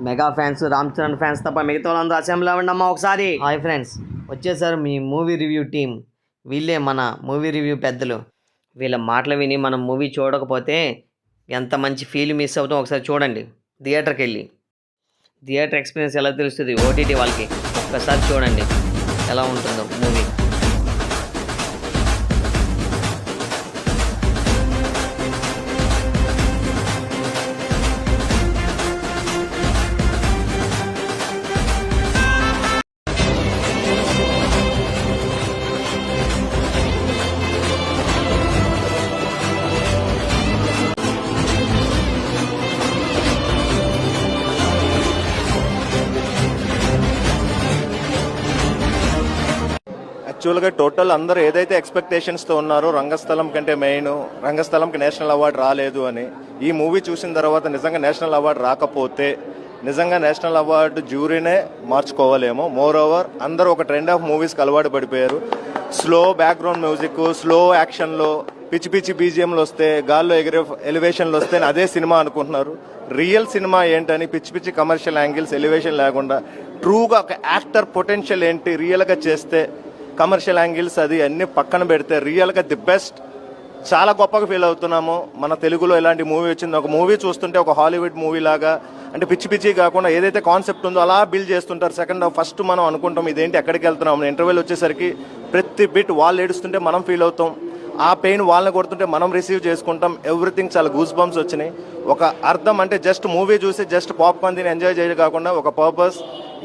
Mega fans, Ram Charan fans తప్ప మిగతా వాళ్ళందరూ అసెంబ్లీ అవ్వండమ్మా ఒకసారి. హాయ్ ఫ్రెండ్స్, వచ్చేసారు మీ మూవీ రివ్యూ టీం. వీళ్ళే మన మూవీ రివ్యూ పెద్దలు. వీళ్ళ మాటలు విని మనం మూవీ చూడకపోతే ఎంత మంచి ఫీల్ మిస్ అవుతాం ఒకసారి చూడండి. థియేటర్కి వెళ్ళి థియేటర్ ఎక్స్పీరియన్స్ ఎలా తెలుస్తుంది ఓటీటీ వాళ్ళకి. ఒక్కసారి చూడండి ఎలా ఉంటుందో మూవీ. యాక్చువల్గా టోటల్ అందరూ ఏదైతే ఎక్స్పెక్టేషన్స్తో ఉన్నారో రంగస్థలం కంటే మెయిన్, రంగస్థలంకి నేషనల్ అవార్డు రాలేదు అని, ఈ మూవీ చూసిన తర్వాత నిజంగా నేషనల్ అవార్డు రాకపోతే నిజంగా నేషనల్ అవార్డు జ్యూరీనే మార్చుకోవాలేమో. మోర్ ఓవర్ అందరూ ఒక ట్రెండ్ ఆఫ్ మూవీస్కి అలవాటు పడిపోయారు. స్లో బ్యాక్గ్రౌండ్ మ్యూజిక్, స్లో యాక్షన్లో, పిచ్చి పిచ్చి బీజిఎంలు వస్తే, గాల్లో ఎగిరే ఎలివేషన్లు వస్తే అదే సినిమా అనుకుంటున్నారు. రియల్ సినిమా ఏంటని పిచ్చి పిచ్చి కమర్షియల్ యాంగిల్స్, ఎలివేషన్ లేకుండా ట్రూగా ఒక యాక్టర్ పొటెన్షియల్ ఏంటి రియల్గా చేస్తే, కమర్షియల్ యాంగిల్స్ అది అన్ని పక్కన పెడితే రియల్గా ది బెస్ట్. చాలా గొప్పగా ఫీల్ అవుతున్నాము. మన తెలుగులో ఇలాంటి మూవీ వచ్చింది. ఒక మూవీ చూస్తుంటే ఒక హాలీవుడ్ మూవీ లాగా, అంటే పిచ్చి పిచ్చి కాకుండా ఏదైతే కాన్సెప్ట్ ఉందో అలా బిల్డ్ చేస్తుంటారు. సెకండ్ హాఫ్ ఫస్ట్ మనం అనుకుంటాం ఇదేంటి ఎక్కడికి వెళ్తున్నాం. ఇంటర్వెల్ వచ్చేసరికి ప్రతి బిట్ వాళ్ళు ఏడుస్తుంటే మనం ఫీల్ అవుతాం, ఆ పెయిన్ వాళ్ళని కొడుతుంటే మనం రిసీవ్ చేసుకుంటాం. ఎవ్రీథింగ్ చాలా గూస్ బంప్స్ వచ్చినాయి. ఒక అర్థం అంటే జస్ట్ మూవీ చూసి జస్ట్ పాప్కార్న్ తిని ఎంజాయ్ చేయడం కాకుండా ఒక పర్పస్.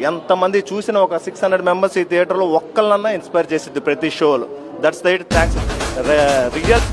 ఎంతమంది చూసిన ఒక 600 మెంబర్స్ ఈ థియేటర్లో ఒక్కళ్ళన్నా ఇన్స్పైర్ చేసిద్ది ప్రతి షోలో. That's the it. Thanks real